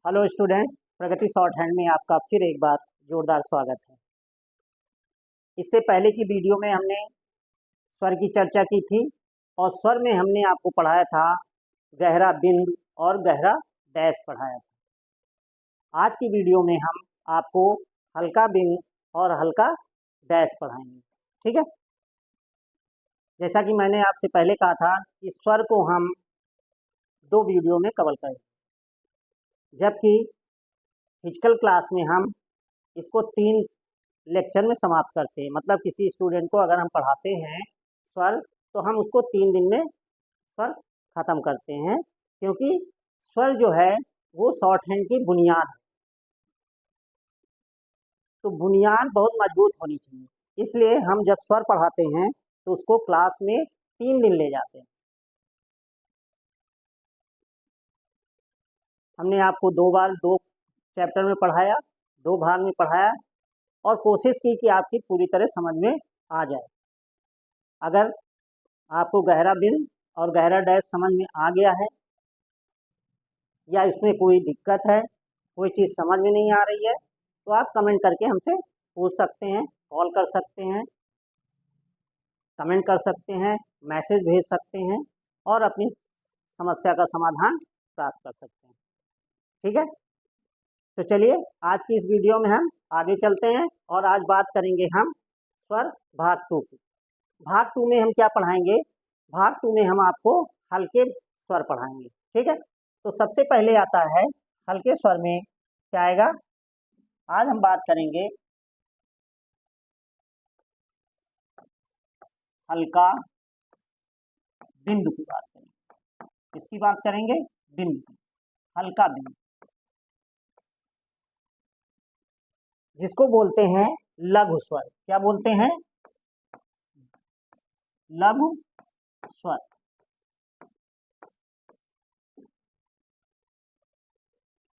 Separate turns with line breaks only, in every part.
Hello students, प्रगति short hand में आपका फिर एक बार जोरदार स्वागत है। इससे पहले की वीडियो में हमने स्वर की चर्चा की थी और स्वर में हमने आपको पढ़ाया था गहरा बिंदु और गहरा डैश पढ़ाया था। आज की वीडियो में हम आपको हल्का बिंदु और हल्का डैश पढ़ाएंगे। ठीक है, जैसा कि मैंने आपसे पहले कहा था कि स्वर को हम 2 वीडियो में कवर करेंगे, जबकि फिजिकल क्लास में हम इसको 3 लेक्चर में समाप्त करते हैं। मतलब किसी स्टूडेंट को अगर हम पढ़ाते हैं स्वर तो हम उसको 3 दिन में स्वर ख़त्म करते हैं, क्योंकि स्वर जो है वो शॉर्ट हैंड की बुनियाद है। तो बुनियाद बहुत मजबूत होनी चाहिए, इसलिए हम जब स्वर पढ़ाते हैं तो उसको क्लास में 3 दिन ले जाते हैं। हमने आपको 2 बार 2 चैप्टर में पढ़ाया, 2 भाग में पढ़ाया और कोशिश की कि आपकी पूरी तरह समझ में आ जाए। अगर आपको गहरा बिंदु और गहरा डैश समझ में आ गया है या इसमें कोई दिक्कत है, कोई चीज़ समझ में नहीं आ रही है, तो आप कमेंट करके हमसे पूछ सकते हैं, कॉल कर सकते हैं, कमेंट कर सकते हैं, मैसेज भेज सकते हैं और अपनी समस्या का समाधान प्राप्त कर सकते हैं। ठीक है, तो चलिए आज की इस वीडियो में हम आगे चलते हैं और आज बात करेंगे हम स्वर भाग 2 की। भाग 2 में हम क्या पढ़ाएंगे? भाग 2 में हम आपको हल्के स्वर पढ़ाएंगे। ठीक है, तो सबसे पहले आता है हल्के स्वर में क्या आएगा? आज हम बात करेंगे हल्का बिंदु की बात करेंगे। किसकी बात करेंगे? बिंदु की, हल्का बिंदु, जिसको बोलते हैं लघु स्वर। क्या बोलते हैं? लघु स्वर।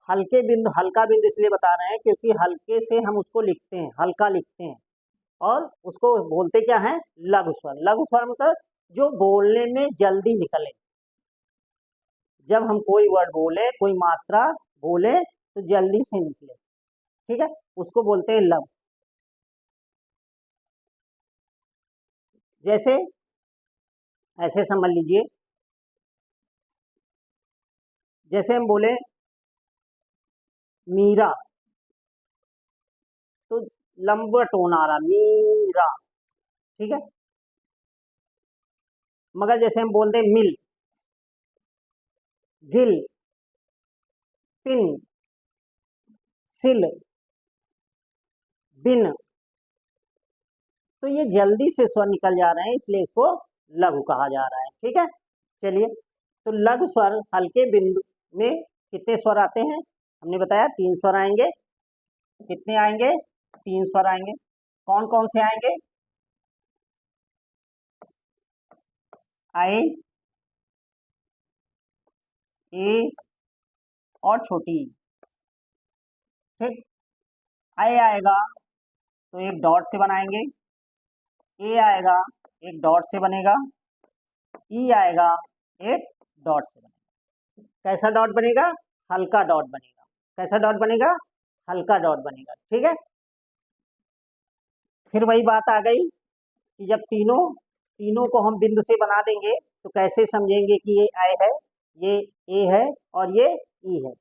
हल्के बिंदु, हल्का बिंदु इसलिए बता रहे हैं क्योंकि हल्के से हम उसको लिखते हैं, हल्का लिखते हैं, और उसको बोलते क्या है? लघु स्वर। लघु स्वर मतलब जो बोलने में जल्दी निकले। जब हम कोई वर्ड बोले, कोई मात्रा बोले तो जल्दी से निकले, ठीक है, उसको बोलते हैं लघु। जैसे ऐसे समझ लीजिए, जैसे हम बोले मीरा, तो लंबा टोन आ रहा, मीरा, ठीक है। मगर जैसे हम बोलते हैं मिल, गिल, पिन, सिल, बिन, तो ये जल्दी से स्वर निकल जा रहे हैं, इसलिए इसको लघु कहा जा रहा है। ठीक है, चलिए, तो लघु स्वर हल्के बिंदु में कितने स्वर आते हैं? हमने बताया 3 स्वर आएंगे। कितने आएंगे? 3 स्वर आएंगे। कौन कौन से आएंगे? आई, ए और छोटी। ठीक, आई आएगा तो एक डॉट से बनाएंगे, ए आएगा एक डॉट से बनेगा, ई आएगा एक डॉट से बनेगा। कैसा डॉट बनेगा? हल्का डॉट बनेगा। कैसा डॉट बनेगा? हल्का डॉट बनेगा। ठीक है, फिर वही बात आ गई कि जब तीनों तीनों को हम बिंदु से बना देंगे तो कैसे समझेंगे कि ये आई है, ये ए है और ये ई है।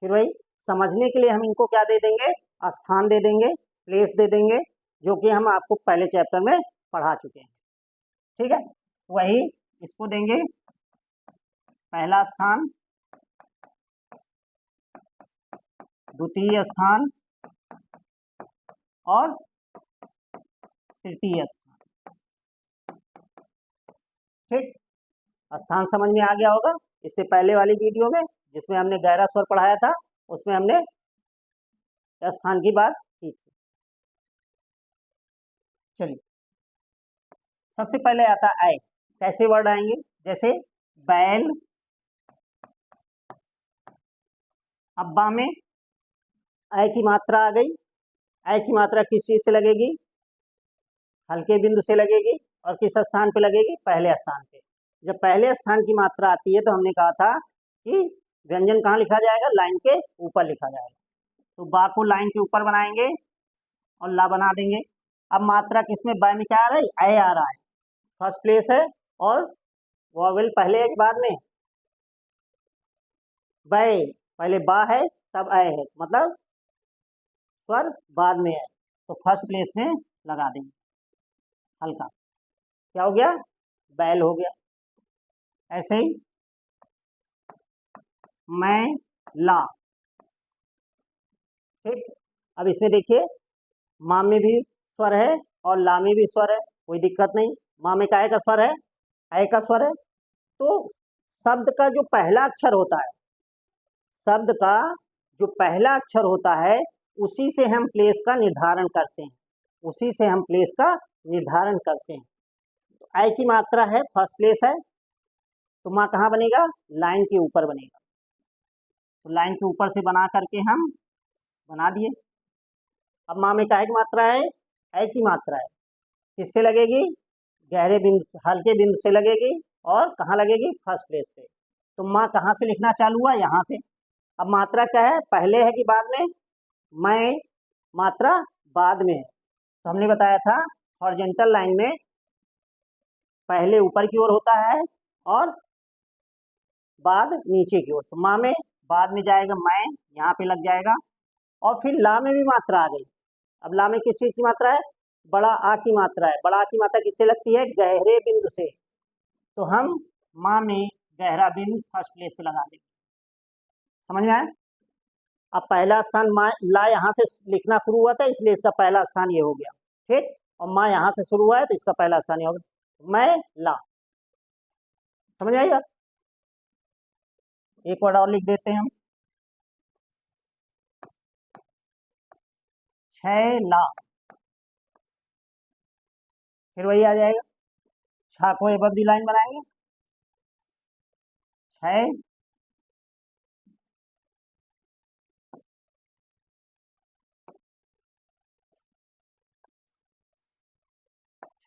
फिर वही समझने के लिए हम इनको क्या दे देंगे? स्थान दे देंगे, प्लेस दे देंगे, जो कि हम आपको पहले चैप्टर में पढ़ा चुके हैं। ठीक है, वही इसको देंगे पहला स्थान, द्वितीय स्थान और तृतीय स्थान। ठीक, स्थान समझ में आ गया होगा। इससे पहले वाली वीडियो में जिसमें हमने गहरा स्वर पढ़ाया था उसमें हमने स्थान की बात की थी। चलिए, सबसे पहले आता है आय। कैसे वर्ड आएंगे? जैसे बैल, अब्बा में आय की मात्रा आ गई। आय की मात्रा किस चीज से लगेगी? हल्के बिंदु से लगेगी। और किस स्थान पे लगेगी? पहले स्थान पे। जब पहले स्थान की मात्रा आती है तो हमने कहा था कि व्यंजन कहाँ लिखा जाएगा? लाइन के ऊपर लिखा जाएगा। तो बा को लाइन के ऊपर बनाएंगे और ला बना देंगे। अब मात्रा किसमें? ब में क्या आ रहा है? ए आ रहा है, फर्स्ट प्लेस है, और वॉवेल पहले है कि बाद में? बै, पहले बा है तब ए है, मतलब स्वर बाद में है, तो फर्स्ट प्लेस में लगा देंगे हल्का। क्या हो गया? बैल हो गया। ऐसे ही मैं ला, ठीक। अब इसमें देखिए, माँ में भी स्वर है और ला में भी स्वर है, कोई दिक्कत नहीं। माँ में काय का स्वर है? ऐ का स्वर है। तो शब्द का जो पहला अक्षर होता है, शब्द का जो पहला अक्षर होता है, उसी से हम प्लेस का निर्धारण करते हैं, उसी से हम प्लेस का निर्धारण करते हैं। ऐ की मात्रा है, फर्स्ट प्लेस है, तो माँ कहाँ बनेगा? लाइन के ऊपर बनेगा। तो लाइन के ऊपर से बना करके हम बना दिए। अब माँ में काहे की मात्रा है? ऐ की मात्रा है। किससे लगेगी? गहरे बिंदु, हल्के बिंदु से लगेगी, और कहाँ लगेगी? फर्स्ट प्लेस पे। तो माँ कहाँ से लिखना चालू हुआ? यहाँ से। अब मात्रा क्या है? पहले है कि बाद में? मैं मात्रा बाद में है। तो हमने बताया था हॉरिजॉन्टल लाइन में पहले ऊपर की ओर होता है और बाद नीचे की ओर। तो माँ में बाद में जाएगा मैं, यहाँ पे लग जाएगा, और फिर ला में भी मात्रा आ गई। अब ला में किस चीज की मात्रा है? बड़ा आ की मात्रा है। बड़ा आ की मात्रा किससे लगती है? गहरे बिंदु से। तो हम माँ में गहरा बिंदु फर्स्ट प्लेस पे लगा देंगे। समझ में आया? अब पहला स्थान माँ ला यहाँ से लिखना शुरू हुआ था, इसलिए इसका पहला स्थान ये हो गया, ठीक। और माँ यहाँ से शुरू हुआ है, तो इसका पहला स्थान ये होगा, मैं ला। समझ आएगा? एक वर्ड और लिख देते हैं हम, छैला। फिर वही आ जाएगा, छा को एबव दी लाइन बनाएंगे, छै,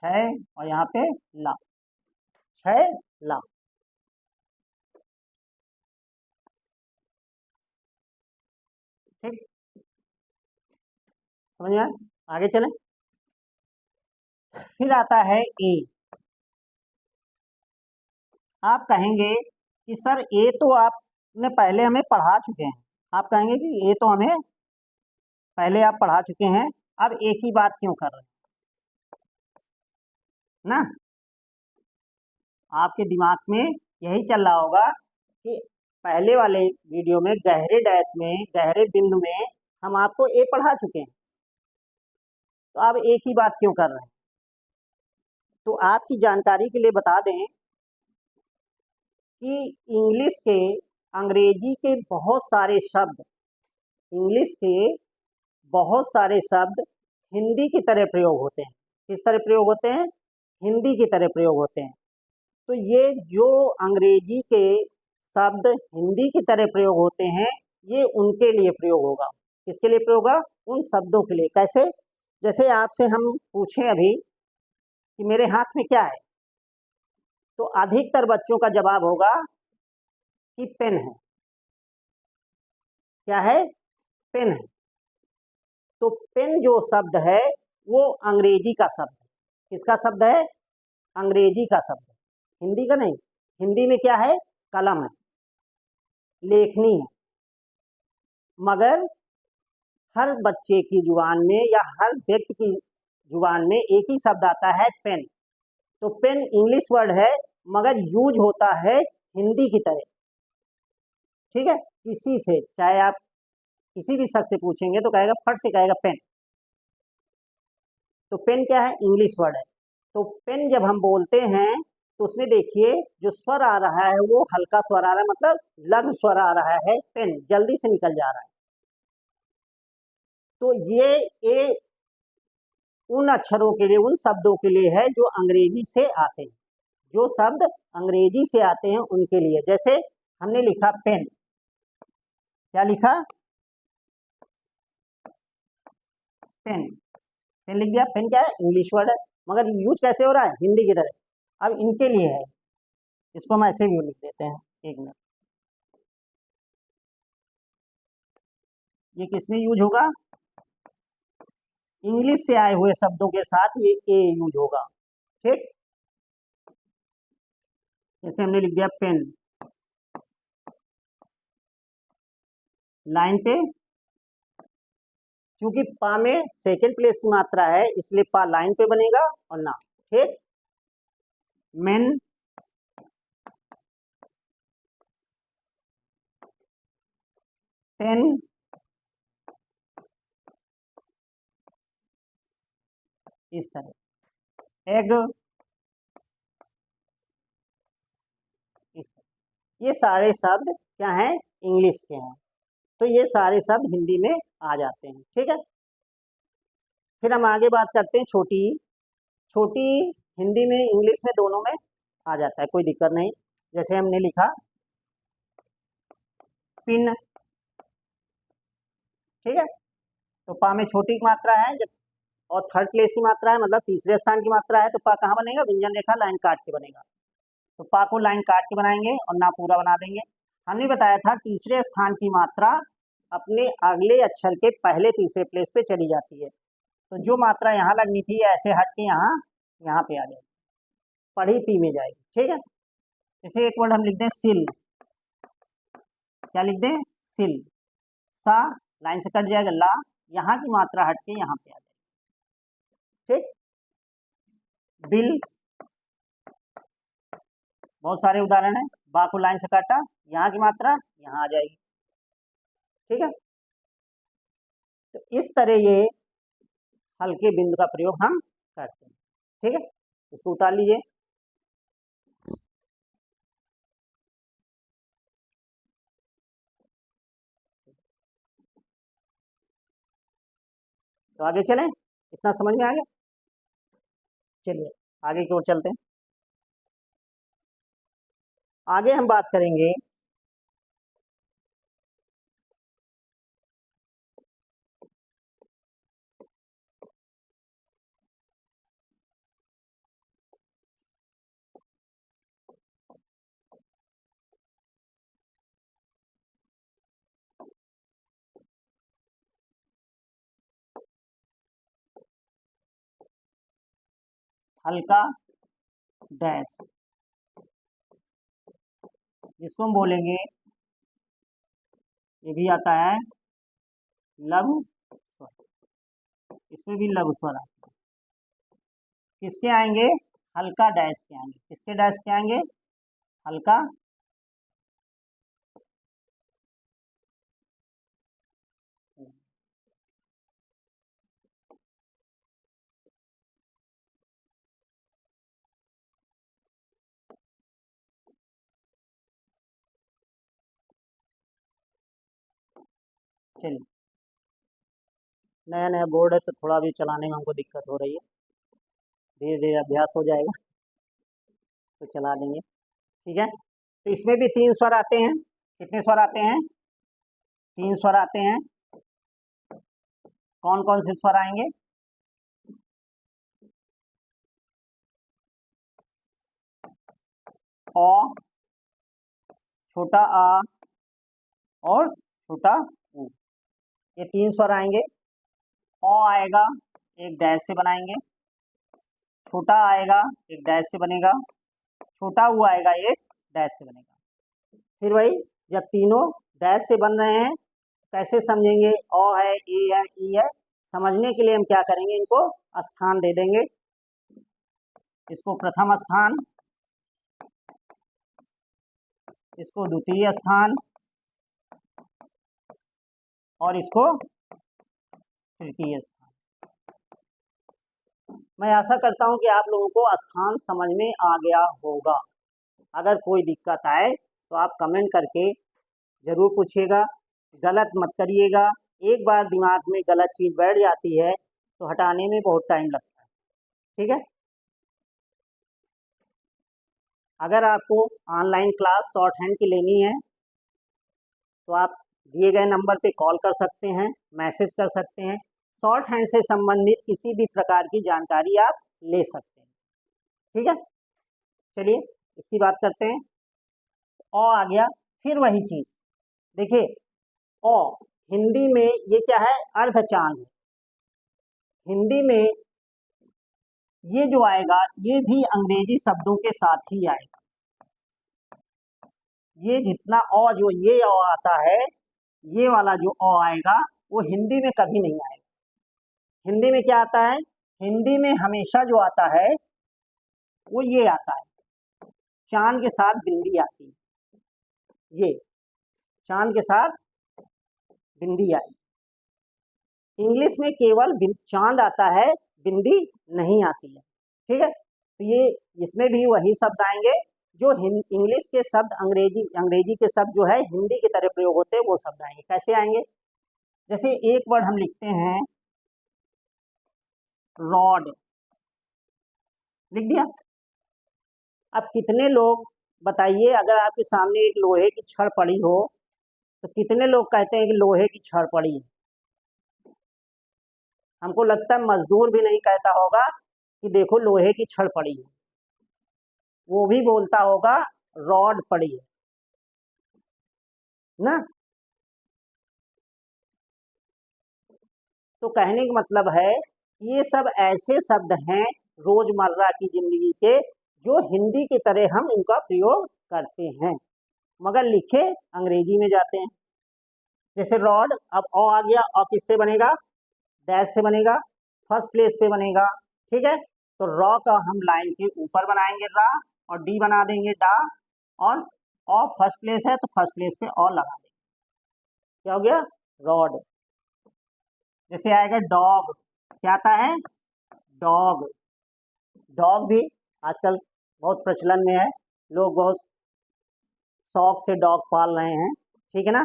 छै, और यहाँ पे ला, छै ला। ठीक, समझ में आया? आगे चलें। फिर आता है ए। आप कहेंगे कि सर ए तो आपने पहले हमें पढ़ा चुके हैं। आप कहेंगे कि ए तो हमें पहले आप पढ़ा चुके हैं, अब ए की बात क्यों कर रहे हैं ना? आपके दिमाग में यही चल रहा होगा कि पहले वाले वीडियो में गहरे डैश में, गहरे बिंदु में हम आपको ए पढ़ा चुके हैं, तो आप ए की बात क्यों कर रहे हैं? तो आपकी जानकारी के लिए बता दें कि इंग्लिश के, अंग्रेजी के बहुत सारे शब्द, इंग्लिश के बहुत सारे शब्द हिंदी की तरह प्रयोग होते हैं। किस तरह प्रयोग होते हैं? हिंदी की तरह प्रयोग होते हैं। तो ये जो अंग्रेजी के शब्द हिंदी की तरह प्रयोग होते हैं, ये उनके लिए प्रयोग होगा। किसके लिए प्रयोग होगा? उन शब्दों के लिए। कैसे? जैसे आपसे हम पूछें अभी कि मेरे हाथ में क्या है, तो अधिकतर बच्चों का जवाब होगा कि पेन है। क्या है? पेन है। तो पेन जो शब्द है वो अंग्रेजी का शब्द है। किसका शब्द है? अंग्रेजी का शब्द है, हिंदी का नहीं। हिंदी में क्या है? कलम है, लेखनी है। मगर हर बच्चे की जुबान में या हर व्यक्ति की जुबान में एक ही शब्द आता है, पेन। तो पेन इंग्लिश वर्ड है, मगर यूज होता है हिंदी की तरह। ठीक है? किसी से, चाहे आप किसी भी शख्स से पूछेंगे तो कहेगा, फट से कहेगा पेन। तो पेन क्या है? इंग्लिश वर्ड है। तो पेन जब हम बोलते हैं तो उसमें देखिए जो स्वर आ रहा है वो हल्का स्वर आ रहा है, मतलब लघु स्वर आ रहा है, पेन जल्दी से निकल जा रहा है। तो ये उन अक्षरों के लिए, उन शब्दों के लिए है जो अंग्रेजी से आते हैं। जो शब्द अंग्रेजी से आते हैं उनके लिए। जैसे हमने लिखा पेन, क्या लिखा? पेन, पेन लिख दिया। पेन क्या है? इंग्लिश वर्ड है, मगर यूज कैसे हो रहा है? हिंदी की तरह। अब इनके लिए है, इसको हम ऐसे भी लिख देते हैं, एक मिनट। ये किस में यूज होगा? इंग्लिश से आए हुए शब्दों के साथ ये ए यूज होगा। ठीक, जैसे हमने लिख दिया पेन, लाइन पे चूंकि पा में सेकेंड प्लेस की मात्रा है इसलिए पा लाइन पे बनेगा और ना। ठीक, मेन, टेन, इस तरह, एग, इस तरह। ये सारे शब्द क्या हैं? इंग्लिश के हैं, तो ये सारे शब्द हिंदी में आ जाते हैं। ठीक है, फिर हम आगे बात करते हैं छोटी। छोटी हिंदी में इंग्लिश में दोनों में आ जाता है, कोई दिक्कत नहीं। जैसे हमने लिखा पिन। ठीक है, तो पा में छोटी की मात्रा है जब और थर्ड प्लेस की मात्रा है, मतलब तीसरे स्थान की मात्रा है, तो पा कहाँ बनेगा? व्यंजन रेखा लाइन काट के बनेगा। तो पा को लाइन काट के बनाएंगे और ना पूरा बना देंगे। हमने बताया था तीसरे स्थान की मात्रा अपने अगले अक्षर के पहले तीसरे प्लेस पे चली जाती है, तो जो मात्रा यहाँ लगनी थी ऐसे हट के यहाँ पे आ जाएगी, पढ़ी पी में जाएगी। ठीक है, जैसे एक वर्ड हम लिख दें सिल, क्या लिख दें? सिल, सा लाइन से कट जाएगा, ला यहाँ की मात्रा हट के यहाँ पे आ जाएगी। ठीक, बिल, बहुत सारे उदाहरण है। बा को लाइन से काटा, यहाँ की मात्रा यहाँ आ जाएगी। ठीक है, तो इस तरह ये हल्के बिंदु का प्रयोग हम करते हैं। ठीक है, इसको उतार लीजिए। तो आगे चलें, इतना समझ में आ गया? चलिए आगे की ओर चलते हैं। आगे हम बात करेंगे हल्का डैश, जिसको हम बोलेंगे, ये भी आता है लघु स्वर, इसमें भी लघु स्वर आता है। किसके आएंगे? हल्का डैश के आएंगे। किसके डैश के आएंगे? हल्का चलिए, नया नया बोर्ड है तो थोड़ा भी चलाने में हमको दिक्कत हो रही है, धीरे धीरे अभ्यास हो जाएगा तो चला देंगे। ठीक है, तो इसमें भी 3 स्वर आते हैं। कितने स्वर आते हैं? 3 स्वर आते हैं। कौन कौन से स्वर आएंगे? अ, छोटा आ और छोटा उ, ये 3 स्वर आएंगे। अ आएगा, एक डैश से बनाएंगे। छोटा आएगा, एक डैश से बनेगा। छोटा उ आएगा, एक डैश से बनेगा। फिर वही, जब तीनों डैश से बन रहे हैं कैसे समझेंगे? अ है, ए है, ई है, समझने के लिए हम क्या करेंगे? इनको स्थान दे देंगे। इसको प्रथम स्थान, इसको द्वितीय स्थान और इसको तृतीय स्थान। मैं आशा करता हूं कि आप लोगों को स्थान समझ में आ गया होगा। अगर कोई दिक्कत आए तो आप कमेंट करके जरूर पूछिएगा, गलत मत करिएगा। एक बार दिमाग में गलत चीज़ बैठ जाती है तो हटाने में बहुत टाइम लगता है। ठीक है, अगर आपको ऑनलाइन क्लास शॉर्ट हैंड की लेनी है तो आप दिए गए नंबर पे कॉल कर सकते हैं, मैसेज कर सकते हैं। शॉर्ट हैंड से संबंधित किसी भी प्रकार की जानकारी आप ले सकते हैं। ठीक है, चलिए इसकी बात करते हैं। अ आ गया, फिर वही चीज़ देखिए, अ हिंदी में ये क्या है, अर्ध चांद है। हिंदी में ये जो आएगा ये भी अंग्रेजी शब्दों के साथ ही आएगा। ये जितना अ जो ये अ आता है, ये वाला जो अ आएगा वो हिंदी में कभी नहीं आएगा। हिंदी में क्या आता है, हिंदी में हमेशा जो आता है वो ये आता है, चांद के साथ बिंदी आती है, ये चांद के साथ बिंदी आई। इंग्लिश में केवल चांद आता है, बिंदी नहीं आती है। ठीक है, तो ये इसमें भी वही शब्द आएंगे जो इंग्लिश के शब्द अंग्रेजी के शब्द जो है हिंदी की तरह प्रयोग होते हैं, वो शब्द आएंगे। कैसे आएंगे, जैसे एक वर्ड हम लिखते हैं रॉड, लिख दिया। अब कितने लोग बताइए, अगर आपके सामने एक लोहे की छड़ पड़ी हो तो कितने लोग कहते हैं कि लोहे की छड़ पड़ी है? हमको लगता है मजदूर भी नहीं कहता होगा कि देखो लोहे की छड़ पड़ी है, वो भी बोलता होगा रॉड पड़ी है ना। तो कहने का मतलब है ये सब ऐसे शब्द हैं रोजमर्रा की जिंदगी के जो हिंदी की तरह हम उनका प्रयोग करते हैं, मगर लिखे अंग्रेजी में जाते हैं। जैसे रॉड, अब अ आ गया, अ किससे बनेगा, डैश से बनेगा, फर्स्ट प्लेस पे बनेगा। ठीक है, तो रॉ का हम लाइन के ऊपर बनाएंगे रा, और डी बना देंगे डा, और अ फर्स्ट प्लेस है तो फर्स्ट प्लेस पे अ लगा देंगे, क्या हो गया, रॉड। जैसे आएगा डॉग, क्या आता है, डॉग। डॉग भी आजकल बहुत प्रचलन में है, लोग बहुत शौक से डॉग पाल रहे हैं। ठीक है ना,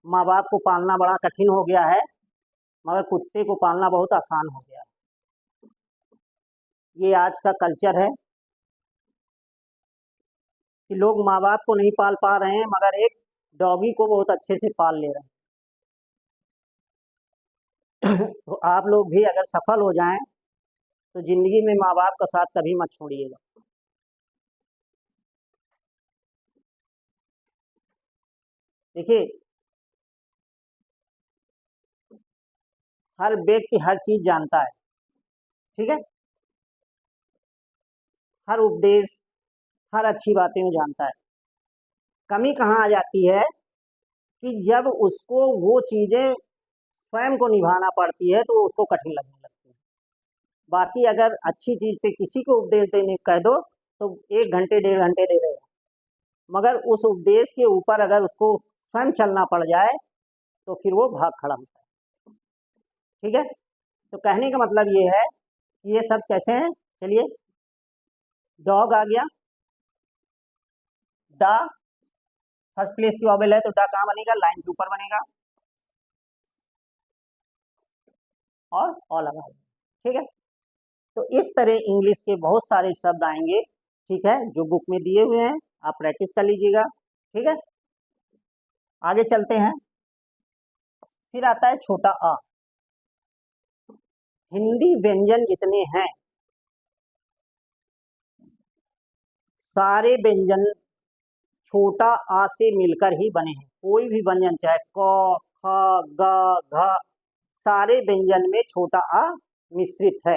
माँ बाप को पालना बड़ा कठिन हो गया है, मगर कुत्ते को पालना बहुत आसान हो गया है। ये आज का कल्चर है कि लोग माँ बाप को नहीं पाल पा रहे हैं, मगर एक डॉगी को बहुत अच्छे से पाल ले रहे हैं। तो आप लोग भी अगर सफल हो जाएं तो जिंदगी में माँ बाप का साथ कभी मत छोड़िएगा। देखिए, हर व्यक्ति हर चीज जानता है, ठीक है, हर उपदेश, हर अच्छी बातें वो जानता है। कमी कहाँ आ जाती है कि जब उसको वो चीजें स्वयं को निभाना पड़ती है तो उसको कठिन लगने लगती है। बाकी अगर अच्छी चीज पे किसी को उपदेश देने कह दो तो 1 घंटे 1.5 घंटे दे देगा, मगर उस उपदेश के ऊपर अगर उसको स्वयं चलना पड़ जाए तो फिर वो भाग खड़ा होता है। ठीक है, तो कहने का मतलब ये है कि ये सब कैसे हैं, चलिए, डॉग आ गया, डा फर्स्ट प्लेस की वॉवेल है तो डा कहाँ बनेगा, लाइन के ऊपर बनेगा, और लगा। ठीक है, तो इस तरह इंग्लिश के बहुत सारे शब्द आएंगे, ठीक है, जो बुक में दिए हुए हैं, आप प्रैक्टिस कर लीजिएगा। ठीक है, आगे चलते हैं। फिर आता है छोटा आ। हिंदी व्यंजन जितने हैं सारे व्यंजन छोटा आ से मिलकर ही बने हैं। कोई भी व्यंजन चाहे क ख ग घ, सारे व्यंजन में छोटा आ मिश्रित है,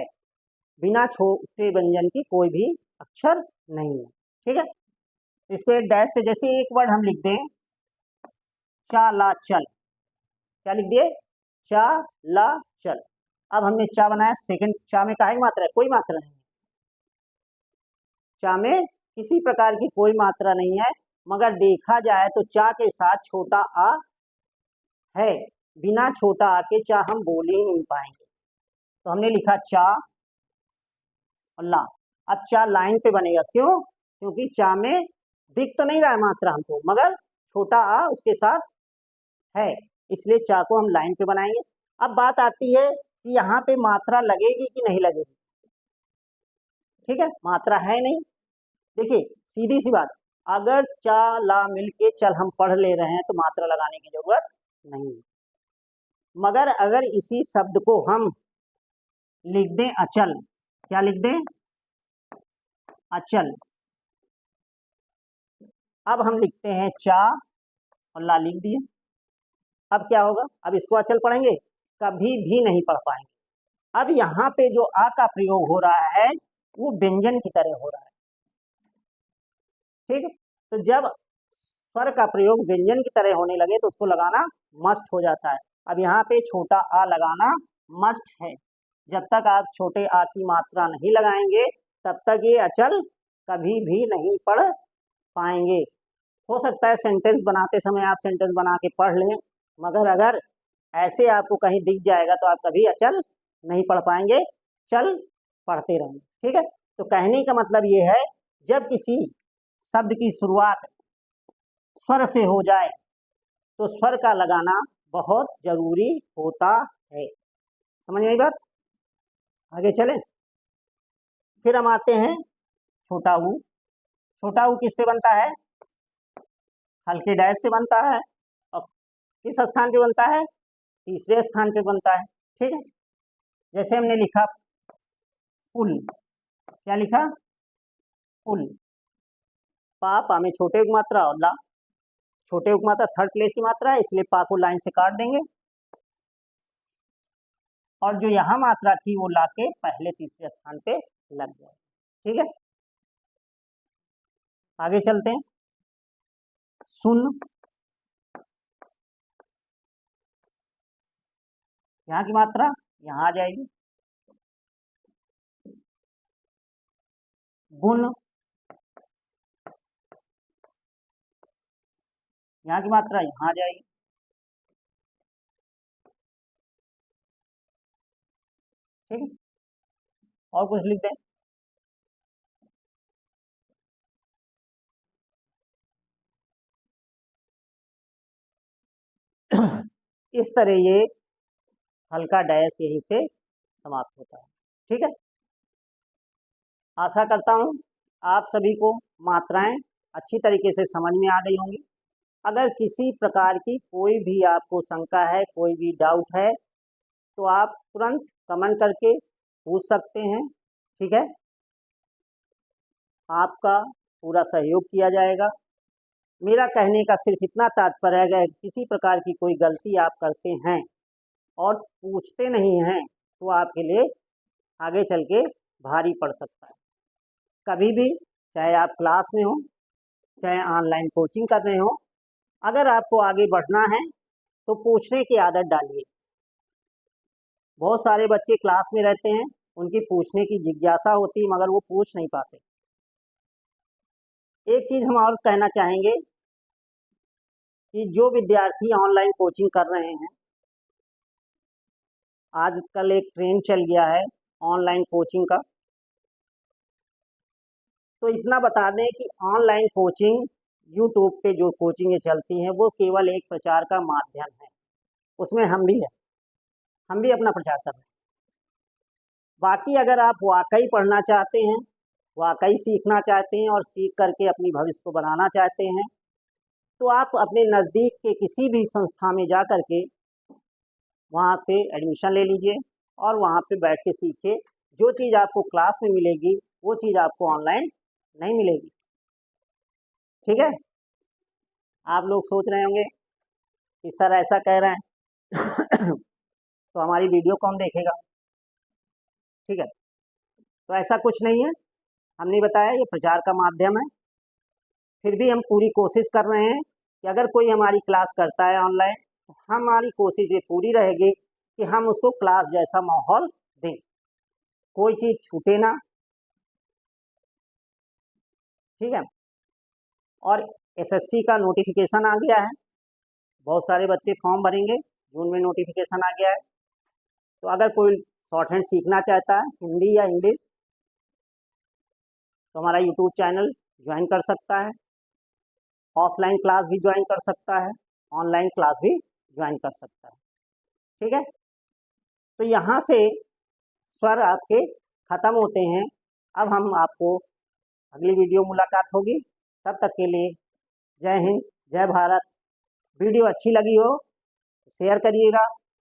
बिना छोटे व्यंजन की कोई भी अक्षर नहीं है। ठीक है, इसको एक डैश से, जैसे एक वर्ड हम लिख दें चालाचल, क्या लिख दिए, चालाचल। अब हमने चा बनाया, सेकंड चा में काहे की मात्रा है, कोई मात्रा नहीं है, चा में किसी प्रकार की कोई मात्रा नहीं है, मगर देखा जाए तो चा के साथ छोटा आ है, बिना छोटा आ के चा हम बोल ही नहीं पाएंगे। तो हमने लिखा चा और ला। अब चा लाइन पे बनेगा, क्यों, क्योंकि चा में दिख तो नहीं रहा है मात्रा हमको, मगर छोटा आ उसके साथ है, इसलिए चा को हम लाइन पे बनाएंगे। अब बात आती है कि यहाँ पे मात्रा लगेगी कि नहीं लगेगी। ठीक है, मात्रा है नहीं, देखिए सीधी सी बात, अगर चा ला मिल के चल हम पढ़ ले रहे हैं तो मात्रा लगाने की जरूरत नहीं है, मगर अगर इसी शब्द को हम लिख दें अचल, क्या लिख दें, अचल। अब हम लिखते हैं चा और ला लिख दिए, अब क्या होगा, अब इसको अचल पढ़ेंगे, कभी भी नहीं पढ़ पाएंगे। अब यहाँ पे जो आ का प्रयोग हो रहा है वो व्यंजन की तरह हो रहा है, ठीक है। तो जब स्वर का प्रयोग व्यंजन की तरह होने लगे तो उसको लगाना मस्ट हो जाता है। अब यहाँ पे छोटा आ लगाना मस्ट है। जब तक आप छोटे आ की मात्रा नहीं लगाएंगे तब तक ये अचल कभी भी नहीं पढ़ पाएंगे। हो सकता है सेंटेंस बनाते समय आप सेंटेंस बना के पढ़ लें, मगर अगर ऐसे आपको कहीं दिख जाएगा तो आप कभी अचल नहीं पढ़ पाएंगे, चल पढ़ते रहेंगे, ठीक है। तो कहने का मतलब ये है, जब किसी शब्द की शुरुआत स्वर से हो जाए तो स्वर का लगाना बहुत जरूरी होता है। समझ में आई बात? आगे चलें। फिर हम आते हैं छोटा ऊ। छोटा ऊ किससे बनता है? हल्के डैश से बनता है। और किस स्थान पे बनता है? तीसरे स्थान पे बनता है, ठीक है। जैसे हमने लिखा पुल, क्या लिखा? पुल। पा में छोटे की मात्रा और ला, छोटे की मात्रा थर्ड प्लेस की मात्रा है, इसलिए पा को लाइन से काट देंगे और जो यहाँ मात्रा थी वो ला के पहले तीसरे स्थान पे लग जाए, ठीक है। आगे चलते हैं। सुन, यहाँ की मात्रा यहाँ आ जाएगी। गुण, यहाँ की मात्रा यहाँ आ जाएगी। ठीक है, और कुछ लिख दें। इस तरह ये हल्का डैश यहीं से समाप्त होता है, ठीक है। आशा करता हूँ आप सभी को मात्राएं अच्छी तरीके से समझ में आ गई होंगी। अगर किसी प्रकार की कोई भी आपको शंका है, कोई भी डाउट है, तो आप तुरंत कमेंट करके पूछ सकते हैं, ठीक है। आपका पूरा सहयोग किया जाएगा। मेरा कहने का सिर्फ इतना तात्पर्य है, अगर किसी प्रकार की कोई गलती आप करते हैं और पूछते नहीं हैं तो आपके लिए आगे चल के भारी पड़ सकता है। कभी भी, चाहे आप क्लास में हो, चाहे ऑनलाइन कोचिंग कर रहे हो, अगर आपको आगे बढ़ना है तो पूछने की आदत डालिए। बहुत सारे बच्चे क्लास में रहते हैं, उनकी पूछने की जिज्ञासा होती है मगर वो पूछ नहीं पाते। एक चीज़ हम और कहना चाहेंगे कि जो विद्यार्थी ऑनलाइन कोचिंग कर रहे हैं, आजकल एक ट्रेंड चल गया है ऑनलाइन कोचिंग का, तो इतना बता दें कि ऑनलाइन कोचिंग यूट्यूब पे जो कोचिंगें चलती हैं वो केवल एक प्रचार का माध्यम है। उसमें हम भी हैं, हम भी अपना प्रचार कर रहे हैं। बाकी अगर आप वाकई पढ़ना चाहते हैं, वाकई सीखना चाहते हैं और सीख करके अपनी भविष्य को बनाना चाहते हैं, तो आप अपने नज़दीक के किसी भी संस्था में जा कर के वहाँ पे एडमिशन ले लीजिए और वहाँ पे बैठ के सीखिए। जो चीज़ आपको क्लास में मिलेगी वो चीज़ आपको ऑनलाइन नहीं मिलेगी, ठीक है। आप लोग सोच रहे होंगे कि सर ऐसा कह रहे हैं तो हमारी वीडियो कौन देखेगा, ठीक है। तो ऐसा कुछ नहीं है, हमने बताया ये प्रचार का माध्यम है। फिर भी हम पूरी कोशिश कर रहे हैं कि अगर कोई हमारी क्लास करता है ऑनलाइन तो हमारी कोशिश ये पूरी रहेगी कि हम उसको क्लास जैसा माहौल दें, कोई चीज़ छूटे ना, ठीक है। और एसएससी का नोटिफिकेशन आ गया है, बहुत सारे बच्चे फॉर्म भरेंगे, जून में नोटिफिकेशन आ गया है। तो अगर कोई शॉर्ट हैंड सीखना चाहता है हिंदी या इंग्लिश, तो हमारा यूट्यूब चैनल ज्वाइन कर सकता है। ऑफलाइन क्लास भी ज्वाइन कर सकता है, ऑनलाइन क्लास भी ज्वाइन कर सकता है, ठीक है। तो यहाँ से स्वर आपके ख़त्म होते हैं। अब हम आपको अगली वीडियो मुलाकात होगी, तब तक के लिए जय हिंद, जय भारत। वीडियो अच्छी लगी हो शेयर करिएगा,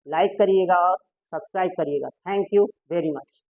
लाइक करिएगा और सब्सक्राइब करिएगा। Thank you very much.